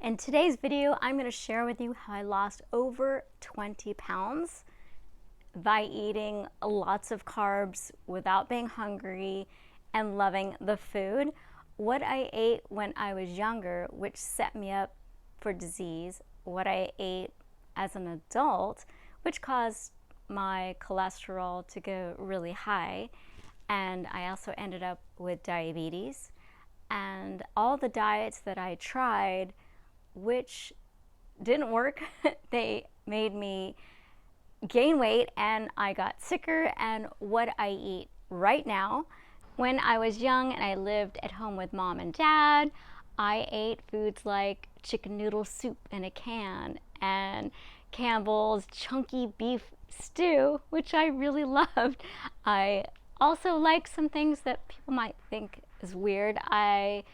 In today's video, I'm going to share with you how I lost over 20 pounds by eating lots of carbs without being hungry and loving the food. What I ate when I was younger, which set me up for disease, what I ate as an adult, which caused my cholesterol to go really high, and I also ended up with diabetes. And all the diets that I tried, which didn't work, they made me gain weight and I got sicker. And what I eat right now, when I was young and I lived at home with mom and dad, I ate foods like chicken noodle soup in a can and Campbell's chunky beef stew, which I really loved. I also like some things that people might think is weird. I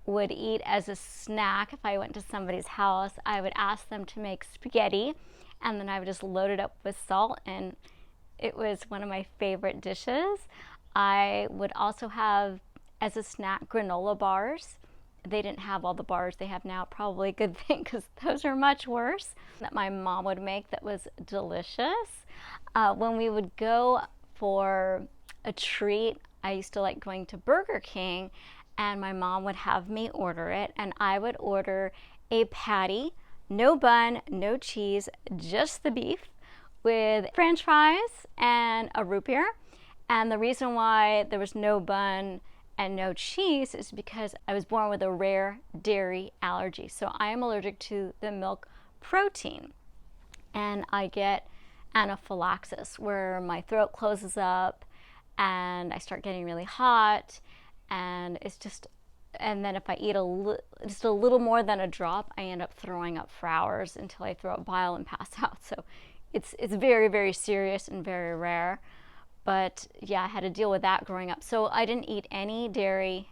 would eat as a snack. If I went to somebody's house, I would ask them to make spaghetti, and then I would just load it up with salt, and it was one of my favorite dishes. I would also have as a snack granola bars. They didn't have all the bars they have now, probably a good thing because those are much worse, that my mom would make that was delicious. When we would go for a treat, I used to like going to Burger King, and my mom would have me order it, and I would order a patty, no bun, no cheese, just the beef with french fries and a root beer. And the reason why there was no bun and no cheese is because I was born with a rare dairy allergy. So I am allergic to the milk protein, and I get anaphylaxis where my throat closes up and I start getting really hot, and it's just, and then if I eat just a little more than a drop, I end up throwing up for hours until I throw up bile and pass out. So it's very, very serious and very rare. But yeah, I had to deal with that growing up. So I didn't eat any dairy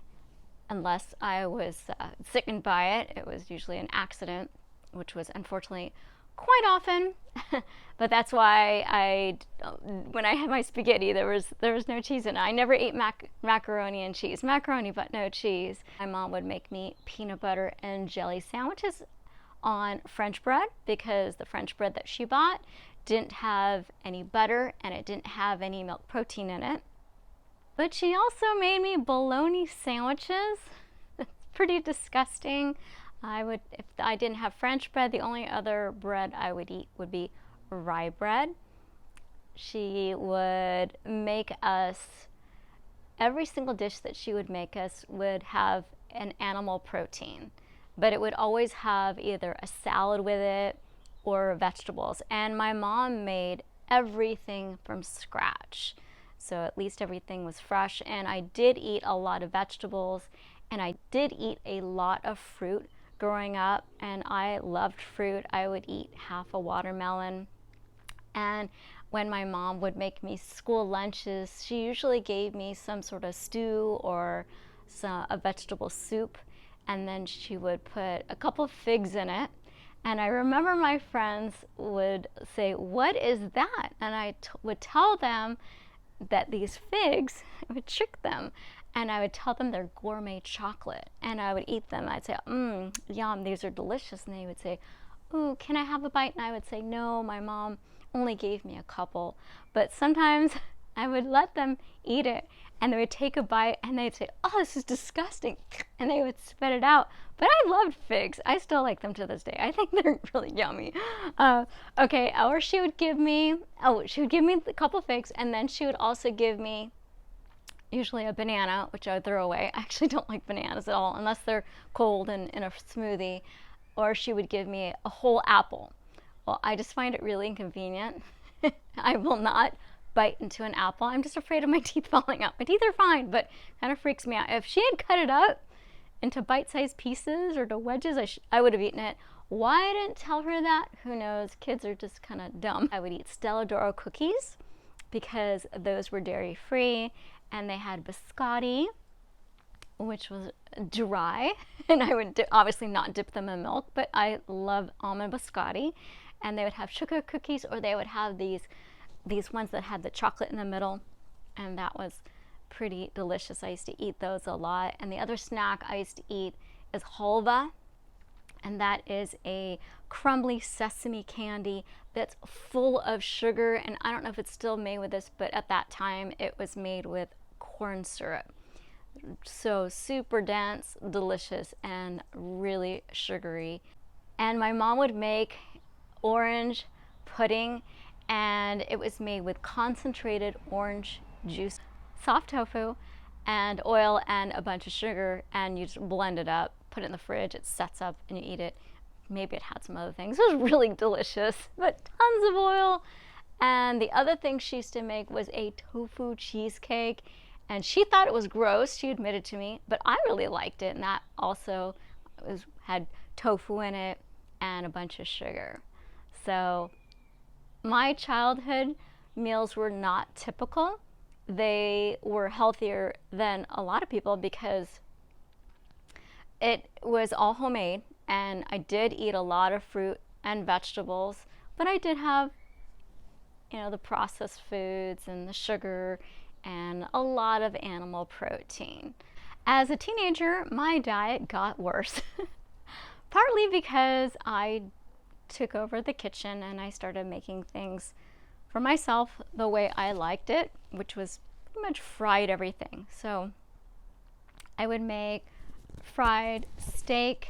unless I was sickened by it. It was usually an accident, which was unfortunately quite often. But that's why when I had my spaghetti, there was no cheese in it. I never ate macaroni and cheese. Macaroni but no cheese. My mom would make me peanut butter and jelly sandwiches on French bread because the French bread that she bought didn't have any butter and it didn't have any milk protein in it. But she also made me bologna sandwiches. It's pretty disgusting. If I didn't have French bread, the only other bread I would eat would be rye bread. She would make us, every single dish that she would make us would have an animal protein, but it would always have either a salad with it or vegetables. And my mom made everything from scratch, so at least everything was fresh. And I did eat a lot of vegetables, and I did eat a lot of fruit growing up, and I loved fruit. I would eat half a watermelon. And when my mom would make me school lunches, she usually gave me some sort of stew or a vegetable soup, and then she would put a couple of figs in it. And I remember my friends would say, "What is that?" And I would tell them that these figs, I would trick them, and I would tell them they're gourmet chocolate, and I would eat them. I'd say, yum, these are delicious. And they would say, "Ooh, can I have a bite?" And I would say, "No, my mom only gave me a couple." But sometimes I would let them eat it, and they would take a bite, and they'd say, "Oh, this is disgusting," and they would spit it out. But I loved figs. I still like them to this day. I think they're really yummy. Okay, or she would give me a couple figs, and then she would also give me usually a banana, which I would throw away. I actually don't like bananas at all unless they're cold and in a smoothie. Or she would give me a whole apple. Well, I just find it really inconvenient. I will not bite into an apple. I'm just afraid of my teeth falling out. My teeth are fine, but kind of freaks me out. If she had cut it up into bite-sized pieces or to wedges, I would have eaten it. Why I didn't tell her that, who knows? Kids are just kind of dumb. I would eat Stella D'oro cookies because those were dairy-free, and they had biscotti, which was dry, and I would obviously not dip them in milk, but I love almond biscotti. And they would have sugar cookies, or they would have these ones that had the chocolate in the middle, and that was pretty delicious. I used to eat those a lot. And the other snack I used to eat is halva. and that is a crumbly sesame candy that's full of sugar. And I don't know if it's still made with this, but at that time it was made with corn syrup. So super dense, delicious, and really sugary. And my mom would make orange pudding, and it was made with concentrated orange juice, soft tofu, and oil, and a bunch of sugar, and you just blend it up, put it in the fridge, it sets up, and you eat it. Maybe it had some other things. It was really delicious, but tons of oil. And the other thing she used to make was a tofu cheesecake, and she thought it was gross, she admitted to me, but I really liked it, and that also had tofu in it and a bunch of sugar. So my childhood meals were not typical. They were healthier than a lot of people because it was all homemade, and I did eat a lot of fruit and vegetables, but I did have, the processed foods and the sugar and a lot of animal protein. As a teenager, my diet got worse, partly because I took over the kitchen and I started making things for myself the way I liked it, which was pretty much fried everything. So I would make fried steak,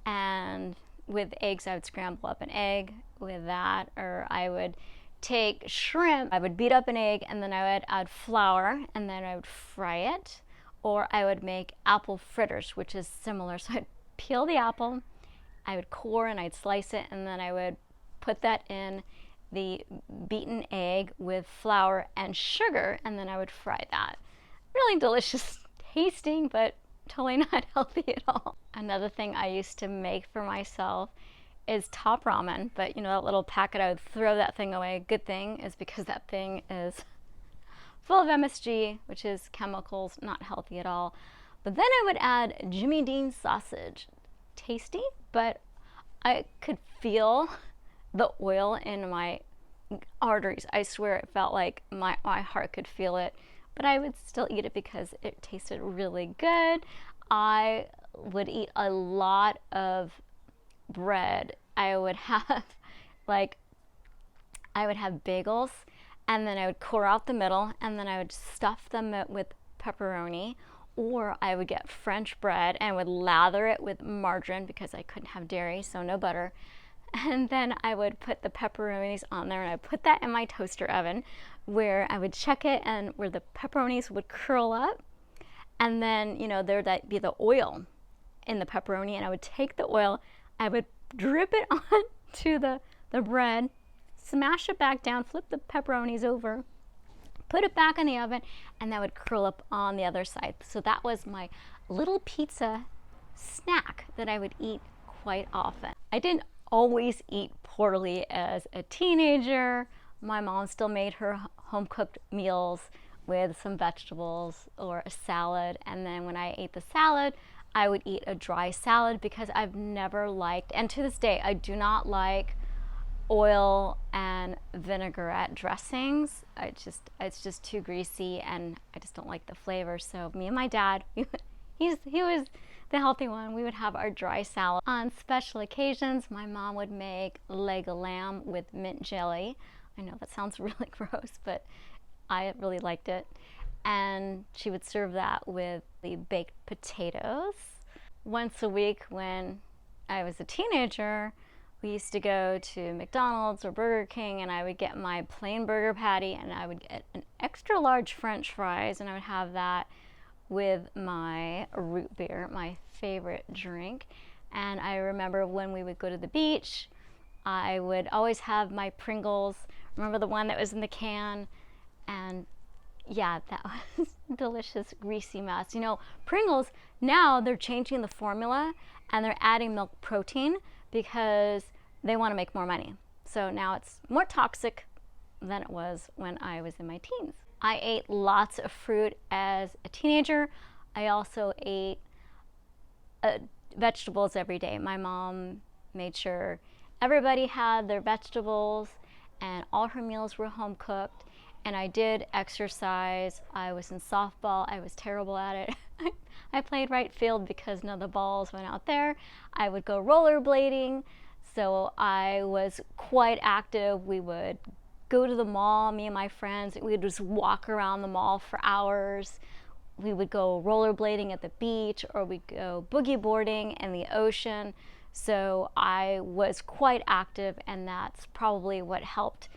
and with eggs I would scramble up an egg with that, or I would take shrimp, I would beat up an egg, and then I would add flour, and then I would fry it. Or I would make apple fritters, which is similar. So I'd peel the apple, I would core and I'd slice it, and then I would put that in the beaten egg with flour and sugar, and then I would fry that. Really delicious tasting, but totally not healthy at all. Another thing I used to make for myself is top ramen, but that little packet, I would throw that thing away. Good thing is because that thing is full of MSG, which is chemicals, not healthy at all. But then I would add Jimmy Dean sausage. Tasty, but I could feel the oil in my arteries. I swear it felt like my heart could feel it, but I would still eat it because it tasted really good. I would eat a lot of bread. I would have bagels, and then I would core out the middle, and then I would stuff them with pepperoni, or I would get French bread and would lather it with margarine because I couldn't have dairy, so no butter. And then I would put the pepperonis on there, and I put that in my toaster oven where I would check it, and where the pepperonis would curl up, and then there'd be the oil in the pepperoni, and I would take the oil, I would drip it onto the bread, smash it back down, flip the pepperonis over, put it back in the oven, and that would curl up on the other side. So that was my little pizza snack that I would eat quite often. I didn't always eat poorly as a teenager. My mom still made her home-cooked meals with some vegetables or a salad, and then when I ate the salad, I would eat a dry salad because I've never liked, and to this day, I do not like oil and vinaigrette dressings. It's just too greasy, and I just don't like the flavor. So me and my dad, he was the healthy one. We would have our dry salad. On special occasions, my mom would make leg of lamb with mint jelly. I know that sounds really gross, but I really liked it. And she would serve that with the baked potatoes. Once a week when I was a teenager, we used to go to McDonald's or Burger King, and I would get my plain burger patty, and I would get an extra large French fries, and I would have that with my root beer, my favorite drink. And I remember when we would go to the beach, I would always have my Pringles. Remember the one that was in the can? And yeah, that was delicious, greasy mess. Pringles, now they're changing the formula and they're adding milk protein because they want to make more money. So now it's more toxic than it was when I was in my teens. I ate lots of fruit as a teenager. I also ate vegetables every day. My mom made sure everybody had their vegetables, and all her meals were home cooked. And I did exercise. I was in softball. I was terrible at it. I played right field because none of the balls went out there. I would go rollerblading, so I was quite active. We would go to the mall, me and my friends. We would just walk around the mall for hours. We would go rollerblading at the beach, or we'd go boogie boarding in the ocean. So I was quite active, and that's probably what helped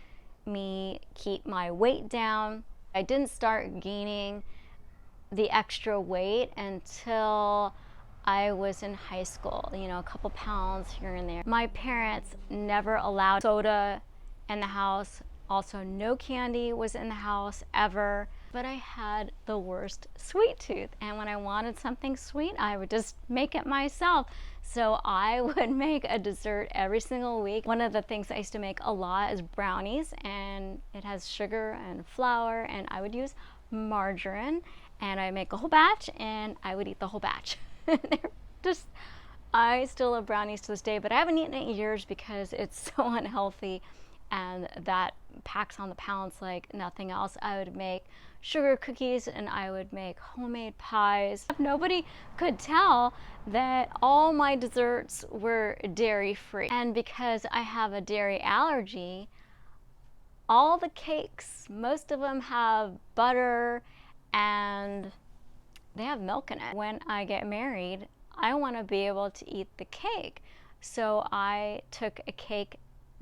me keep my weight down. I didn't start gaining the extra weight until I was in high school, you know, a couple pounds here and there. My parents never allowed soda in the house. Also, no candy was in the house ever. But I had the worst sweet tooth, and when I wanted something sweet, I would just make it myself. So I would make a dessert every single week. One of the things I used to make a lot is brownies, and it has sugar and flour, and I would use margarine, and I make a whole batch, and I would eat the whole batch. They're just, I still love brownies to this day, but I haven't eaten it in years because it's so unhealthy, and that packs on the pounds like nothing else. I would make sugar cookies, and I would make homemade pies. Nobody could tell that all my desserts were dairy free. And because I have a dairy allergy, all the cakes, most of them have butter and they have milk in it. When I get married, I want to be able to eat the cake. So I took a cake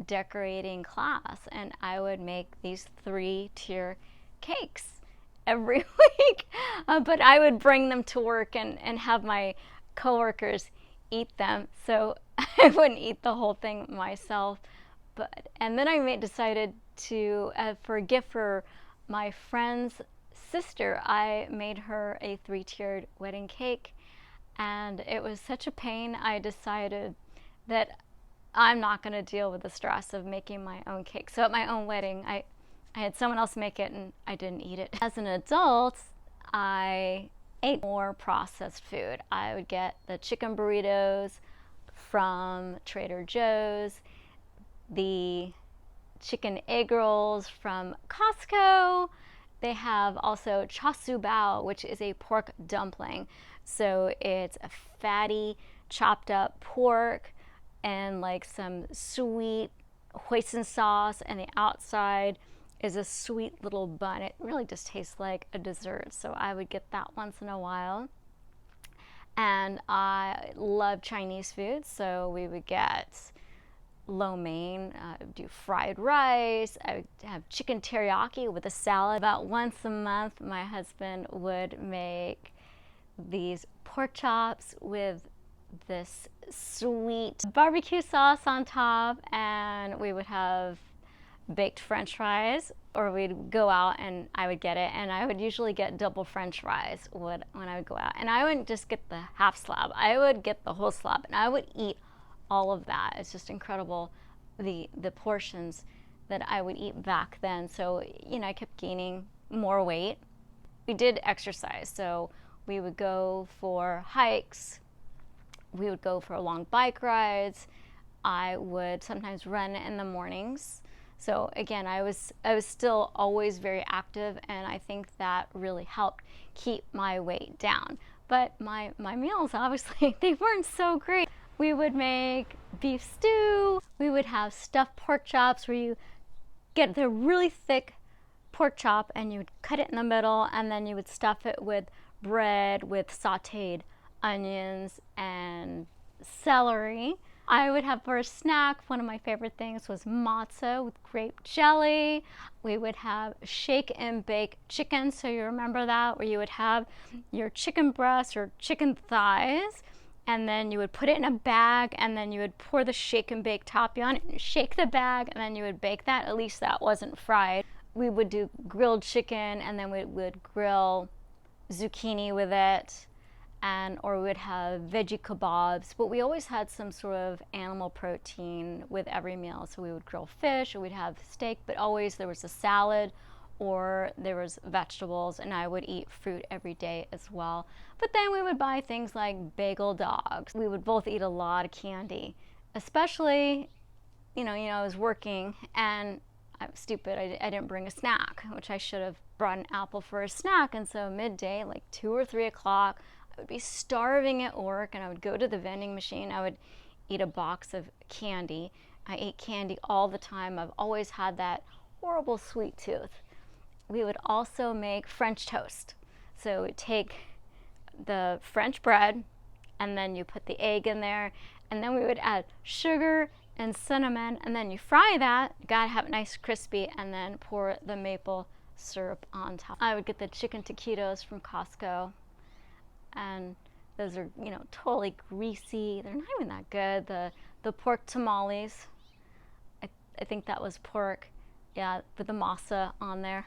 decorating class, and I would make these 3-tier cakes every week. But I would bring them to work and have my coworkers eat them. So I wouldn't eat the whole thing myself. And then I decided to, for a gift for my friend's sister, I made her a 3-tiered wedding cake. And it was such a pain, I decided that I'm not going to deal with the stress of making my own cake. So at my own wedding, I had someone else make it, and I didn't eat it. As an adult, I ate more processed food. I would get the chicken burritos from Trader Joe's, the chicken egg rolls from Costco. They have also char siu bao, which is a pork dumpling. So it's a fatty, chopped up pork and like some sweet hoisin sauce, and the outside is a sweet little bun. It really just tastes like a dessert. So I would get that once in a while. And I love Chinese food, so we would get lo mein, do fried rice. I would have chicken teriyaki with a salad. About once a month, my husband would make these pork chops with this sweet barbecue sauce on top, and we would have baked french fries, or we'd go out and I would get it, and I would usually get double french fries when I would go out. And I wouldn't just get the half slab, I would get the whole slab, and I would eat all of that. It's just incredible, the portions that I would eat back then. So, you know, I kept gaining more weight. We did exercise, so we would go for hikes, we would go for long bike rides. I would sometimes run in the mornings. So again, I was still always very active, and I think that really helped keep my weight down. But my meals, obviously, they weren't so great. We would make beef stew. We would have stuffed pork chops, where you get the really thick pork chop and you would cut it in the middle, and then you would stuff it with bread with sauteed onions and celery. I would have for a snack, one of my favorite things was matzo with grape jelly. We would have shake and bake chicken, so you remember that, where you would have your chicken breasts or chicken thighs, and then you would put it in a bag, and then you would pour the shake and bake topping on it, shake the bag, and then you would bake that. At least that wasn't fried. We would do grilled chicken, and then we would grill zucchini with it, or we would have veggie kebabs. But we always had some sort of animal protein with every meal. So we would grill fish, or we'd have steak, but always there was a salad or there was vegetables, and I would eat fruit every day as well. But then we would buy things like bagel dogs. We would both eat a lot of candy, especially, I was working, and I was stupid. I didn't bring a snack, which I should have brought an apple for a snack. And so midday, like 2 or 3 o'clock, I would be starving at work, and I would go to the vending machine. I would eat a box of candy. I ate candy all the time. I've always had that horrible sweet tooth. We would also make French toast. So we'd take the French bread, and then you put the egg in there, and then we would add sugar and cinnamon, and then you fry that. You gotta have it nice crispy, and then pour the maple syrup on top. I would get the chicken taquitos from Costco, and those are, you know, totally greasy. They're not even that good. The pork tamales, I think that was pork, yeah, with the masa on there.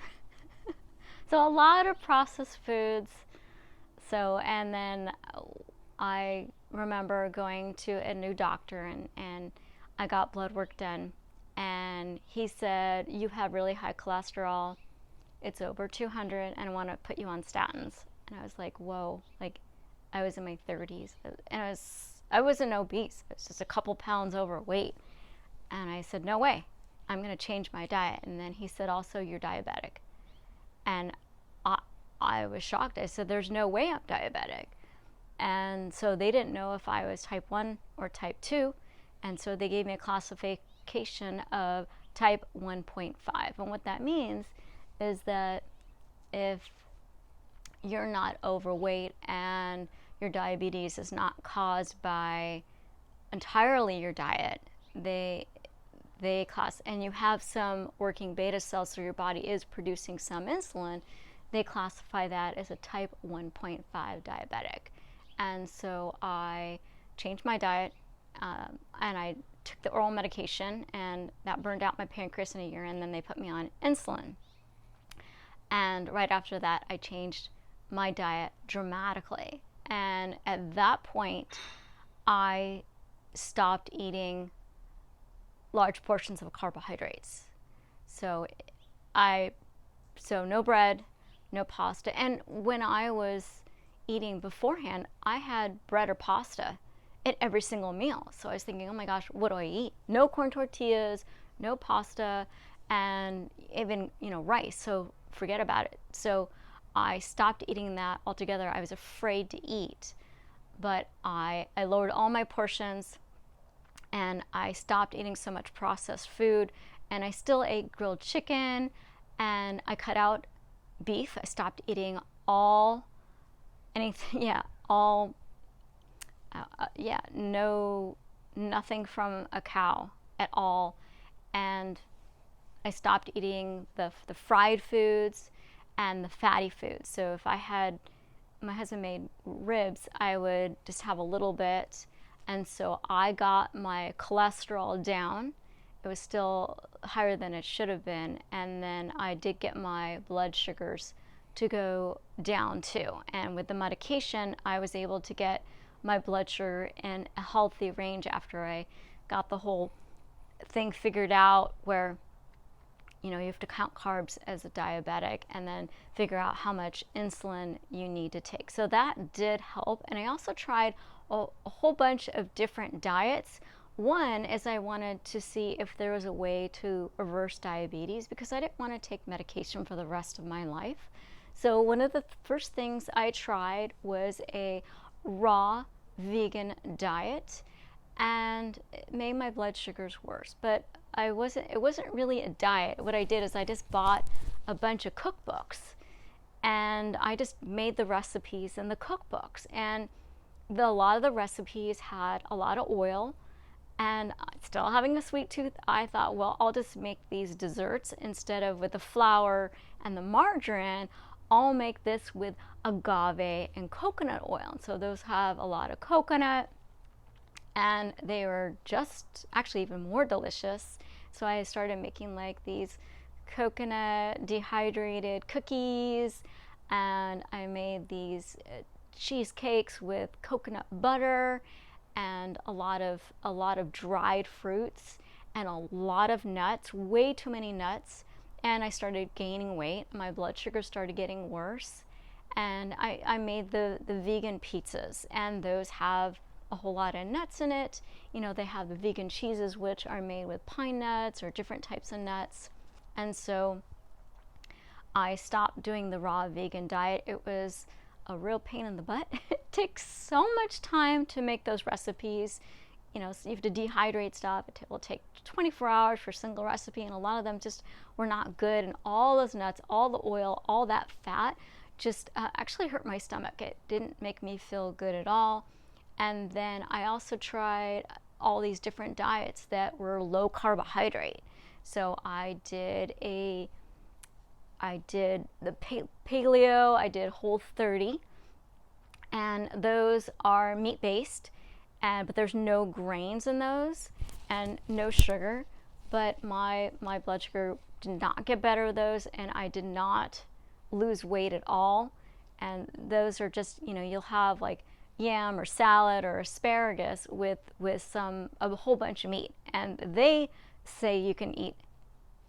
So a lot of processed foods. So, and then I remember going to a new doctor, and I got blood work done, and he said, you have really high cholesterol. It's over 200, and I want to put you on statins. And I was like, whoa, like I was in my 30s, and I wasn't obese. I was just a couple pounds overweight. And I said, no way, I'm going to change my diet. And then he said, also, you're diabetic. And I was shocked. I said, there's no way I'm diabetic. And so they didn't know if I was type 1 or type 2. And so they gave me a classification of type 1.5. And what that means is that if you're not overweight and your diabetes is not caused by entirely your diet, they class, and you have some working beta cells, so your body is producing some insulin, they classify that as a type 1.5 diabetic. And so I changed my diet, and I took the oral medication, and that burned out my pancreas in a year, and then they put me on insulin. And right after that, I changed my diet dramatically. And at that point, I stopped eating large portions of carbohydrates. So no bread, no pasta. And when I was eating beforehand, I had bread or pasta at every single meal. So I was thinking, oh my gosh, what do I eat? No corn tortillas, no pasta, and even, rice. So forget about it. So I stopped eating that altogether. I was afraid to eat, but I lowered all my portions, and I stopped eating so much processed food, and I still ate grilled chicken, and I cut out beef. I stopped eating nothing from a cow at all, and I stopped eating the fried foods and the fatty foods. So if my husband made ribs, I would just have a little bit, and so I got my cholesterol down. It was still higher than it should have been, and then I did get my blood sugars to go down too. And with the medication, I was able to get my blood sugar in a healthy range after I got the whole thing figured out, where you have to count carbs as a diabetic and then figure out how much insulin you need to take. So that did help. And I also tried a whole bunch of different diets. One is I wanted to see if there was a way to reverse diabetes, because I didn't want to take medication for the rest of my life. So one of the first things I tried was a raw vegan diet, and it made my blood sugars worse. But it wasn't really a diet. What I did is I just bought a bunch of cookbooks, and I just made the recipes in the cookbooks. And a lot of the recipes had a lot of oil, and still having a sweet tooth, I thought, well, I'll just make these desserts instead of with the flour and the margarine. I'll make this with agave and coconut oil. And so those have a lot of coconut, and they were just actually even more delicious. So I started making like these coconut dehydrated cookies, and I made these cheesecakes with coconut butter and a lot of dried fruits and a lot of nuts, way too many nuts. And I started gaining weight. My blood sugar started getting worse. And I made the vegan pizzas, and those have a whole lot of nuts in it. They have the vegan cheeses, which are made with pine nuts or different types of nuts. And so I stopped doing the raw vegan diet. It was a real pain in the butt. It takes so much time to make those recipes. So you have to dehydrate stuff. It will take 24 hours for a single recipe, and a lot of them just were not good. And all those nuts, all the oil, all that fat just actually hurt my stomach. It didn't make me feel good at all. And then I also tried all these different diets that were low carbohydrate. So I did the Paleo, I did Whole30, and those are meat-based, but there's no grains in those and no sugar. But my blood sugar did not get better with those, and I did not lose weight at all. And those are just, you'll have like yam or salad or asparagus with a whole bunch of meat, and they say you can eat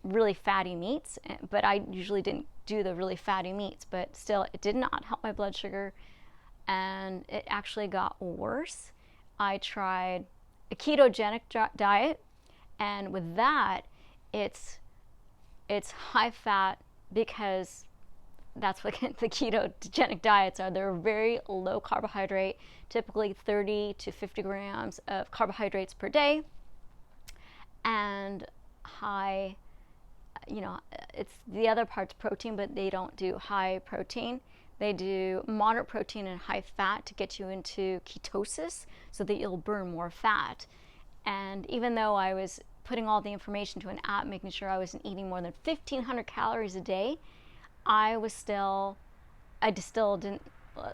really fatty meats, but I usually didn't do the really fatty meats. But still, it did not help my blood sugar, and it actually got worse. I tried a ketogenic diet, and with that, it's high fat, because that's what the ketogenic diets are. They're very low carbohydrate, typically 30 to 50 grams of carbohydrates per day, and high, it's the other part's protein, but they don't do high protein. They do moderate protein and high fat to get you into ketosis so that you'll burn more fat. And even though I was putting all the information to an app, making sure I wasn't eating more than 1,500 calories a day, I just still didn't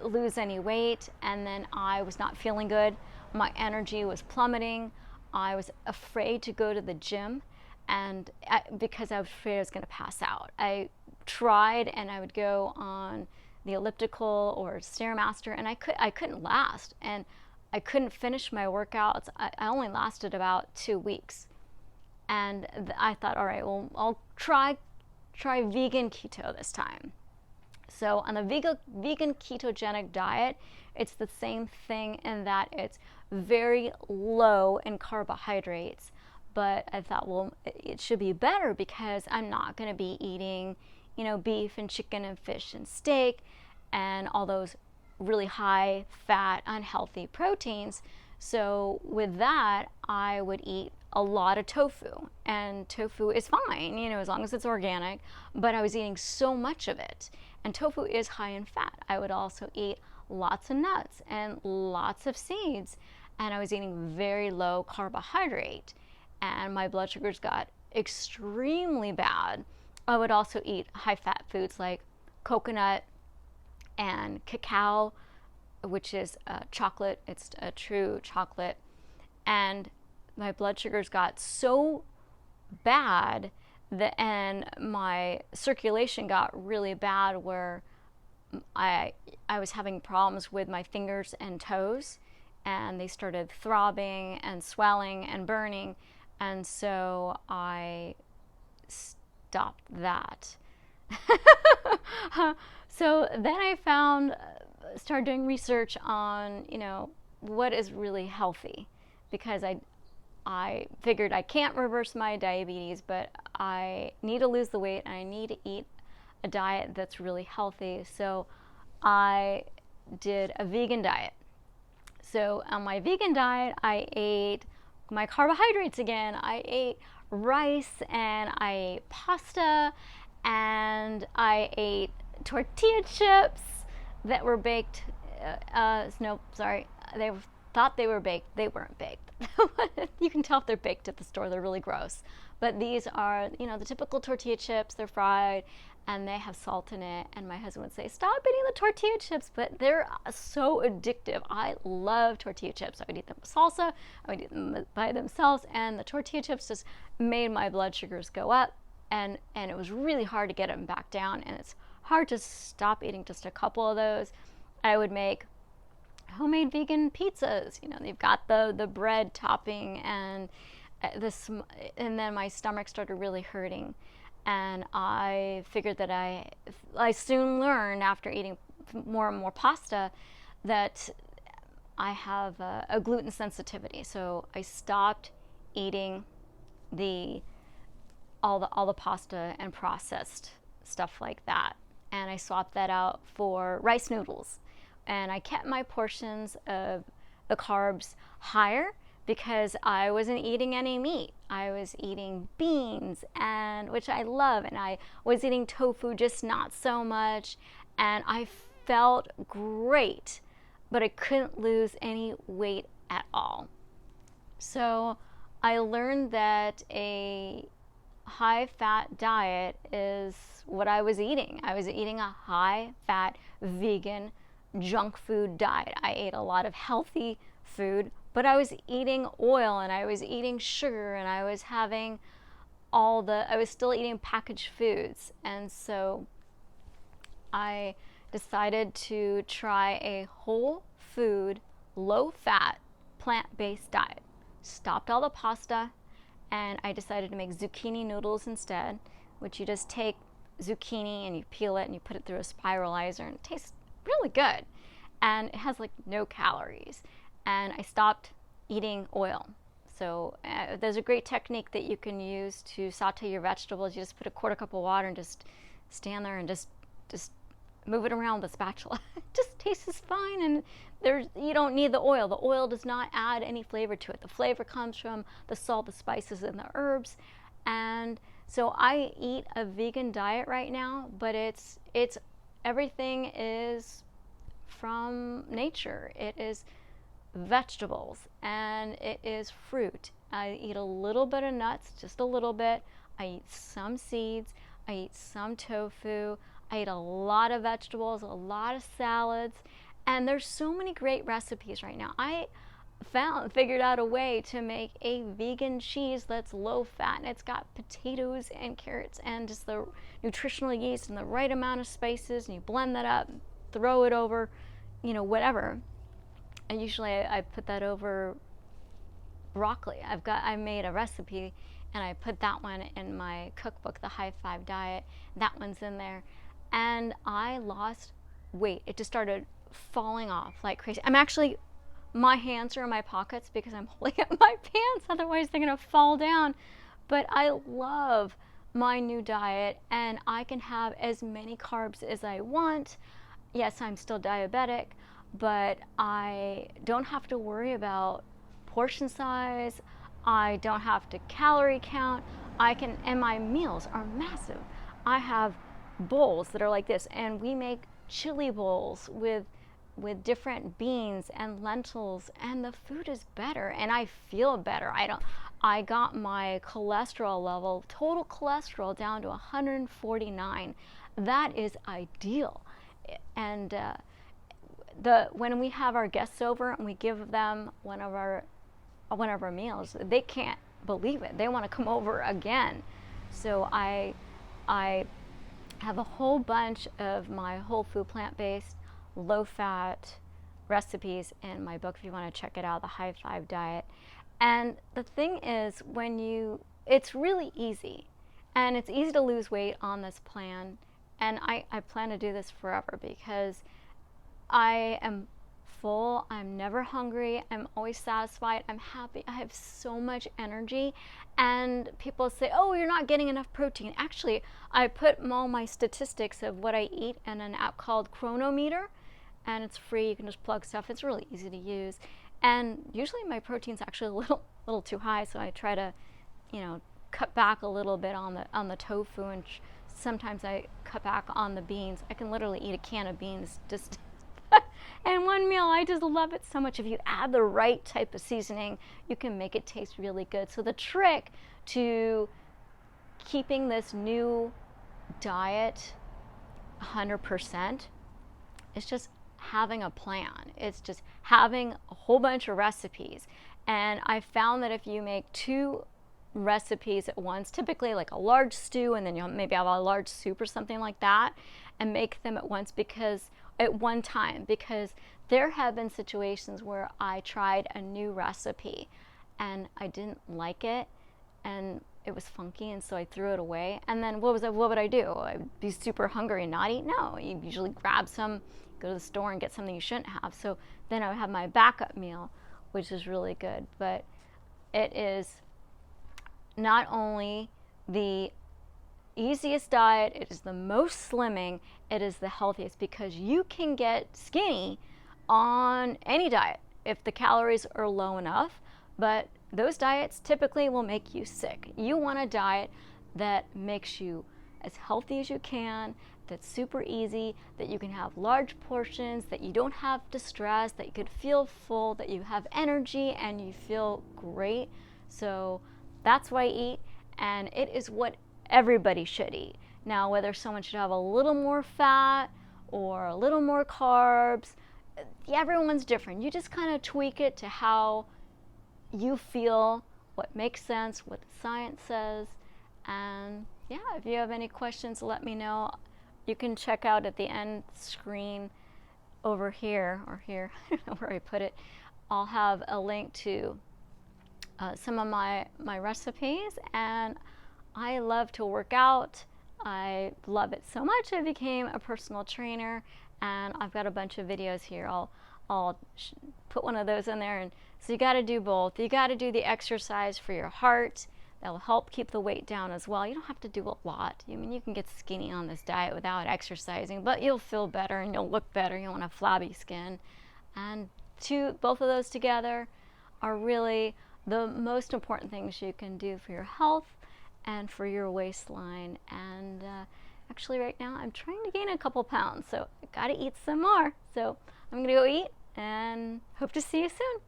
lose any weight, and then I was not feeling good. My energy was plummeting. I was afraid to go to the gym, and because I was afraid I was going to pass out. I tried, and I would go on the elliptical or Stairmaster, and I couldn't last, and I couldn't finish my workouts. I only lasted about 2 weeks, and I thought, all right, well, I'll try vegan keto this time. So on the vegan ketogenic diet, it's the same thing in that it's very low in carbohydrates. But I thought, well, it should be better because I'm not going to be eating, beef and chicken and fish and steak and all those really high fat, unhealthy proteins. So with that, I would eat a lot of tofu, and tofu is fine, as long as it's organic, but I was eating so much of it, and tofu is high in fat. I would also eat lots of nuts and lots of seeds, and I was eating very low carbohydrate, and my blood sugars got extremely bad. I would also eat high fat foods like coconut and cacao, which is chocolate. It's a true chocolate, and my blood sugars got so bad and my circulation got really bad, where I was having problems with my fingers and toes, and they started throbbing and swelling and burning, and so I stopped that. So then I started doing research on, what is really healthy, because I figured I can't reverse my diabetes, but I need to lose the weight, and I need to eat a diet that's really healthy. So I did a vegan diet. So on my vegan diet, I ate my carbohydrates again. I ate rice, and I ate pasta, and I ate tortilla chips that were baked. No, sorry, they thought they were baked. They weren't baked. You can tell if they're baked at the store. They're really gross. But these are, the typical tortilla chips. They're fried, and they have salt in it. And my husband would say, stop eating the tortilla chips, but they're so addictive. I love tortilla chips. I would eat them with salsa. I would eat them by themselves, and the tortilla chips just made my blood sugars go up, and it was really hard to get them back down, and it's hard to stop eating just a couple of those. I would make homemade vegan pizzas. They've got the bread topping, and then my stomach started really hurting, and I figured that I soon learned, after eating more and more pasta, that I have a gluten sensitivity. So I stopped eating all the pasta and processed stuff like that. And I swapped that out for rice noodles. And I kept my portions of the carbs higher because I wasn't eating any meat. I was eating beans, and which I love, and I was eating tofu, just not so much. And I felt great, but I couldn't lose any weight at all. So I learned that a high fat diet is what I was eating. I was eating a high fat vegan junk food diet. I ate a lot of healthy food, but I was eating oil and I was eating sugar and I was having I was still eating packaged foods. And so I decided to try a whole food, low fat, plant-based diet. Stopped all the pasta, and I decided to make zucchini noodles instead, which you just take zucchini and you peel it and you put it through a spiralizer, and it tastes really good. And it has like no calories. And I stopped eating oil. So there's a great technique that you can use to saute your vegetables. You just put a quarter cup of water and just stand there and just move it around with a spatula. It just tastes fine, and you don't need the oil. The oil does not add any flavor to it. The flavor comes from the salt, the spices, and the herbs. And so I eat a vegan diet right now, but it's everything is from nature. It is vegetables and it is fruit. I eat a little bit of nuts, just a little bit. I eat some seeds. I eat some tofu. I eat a lot of vegetables, a lot of salads, and there's so many great recipes right now. I figured out a way to make a vegan cheese that's low fat, and it's got potatoes and carrots and just the nutritional yeast and the right amount of spices, and you blend that up, throw it over, whatever. And usually I put that over broccoli. I made a recipe and I put that one in my cookbook, the High Five Diet. That one's in there. And I lost weight. It just started falling off like crazy. My hands are in my pockets because I'm holding up my pants, otherwise they're gonna fall down. But I love my new diet, and I can have as many carbs as I want. Yes, I'm still diabetic, but I don't have to worry about portion size. I don't have to calorie count. And my meals are massive. I have bowls that are like this, and we make chili bowls with different beans and lentils, and the food is better, and I feel better. I got my cholesterol level, total cholesterol, down to 149. That is ideal. And when we have our guests over and we give them one of our meals, they can't believe it. They want to come over again. So I have a whole bunch of my whole food, plant-based, low-fat recipes in my book if you want to check it out, the High Five Diet. And the thing is, it's really easy, and it's easy to lose weight on this plan. And I plan to do this forever because I am full, I'm never hungry, I'm always satisfied, I'm happy, I have so much energy. And people say, oh, you're not getting enough protein. Actually, I put all my statistics of what I eat in an app called Chronometer, and it's free. You can just plug stuff. It's really easy to use. And usually my protein's actually a little too high, so I try to, cut back a little bit on the tofu, and sometimes I cut back on the beans. I can literally eat a can of beans just in one meal. I just love it so much. If you add the right type of seasoning, you can make it taste really good. So the trick to keeping this new diet 100% is just having a plan. It's just having a whole bunch of recipes. And I found that if you make 2 recipes at once, typically like a large stew, and then you'll maybe have a large soup or something like that, and make them at one time, because there have been situations where I tried a new recipe and I didn't like it and it was funky, and so I threw it away. And then what would I do? I'd be super hungry and not eat? No, you usually grab some, go to the store and get something you shouldn't have. So then I would have my backup meal, which is really good. But it is not only the easiest diet, it is the most slimming, it is the healthiest, because you can get skinny on any diet if the calories are low enough, but those diets typically will make you sick. You want a diet that makes you as healthy as you can, that's super easy, that you can have large portions, that you don't have to stress, that you could feel full, that you have energy and you feel great. So that's what I eat, and it is what everybody should eat. Now, whether someone should have a little more fat or a little more carbs, everyone's different. You just kind of tweak it to how you feel, what makes sense, what the science says. And yeah, if you have any questions, let me know. You can check out at the end screen over here, or here, I don't know where I put it. I'll have a link to some of my recipes, and I love to work out. I love it so much I became a personal trainer, and I've got a bunch of videos here. I'll put one of those in there. And so you got to do both. You got to do the exercise for your heart. That will help keep the weight down as well. You don't have to do a lot. I mean, you can get skinny on this diet without exercising, but you'll feel better and you'll look better. You won't have flabby skin. And both of those together are really the most important things you can do for your health and for your waistline. And actually right now I'm trying to gain a couple pounds, so I gotta eat some more. So I'm gonna go eat and hope to see you soon.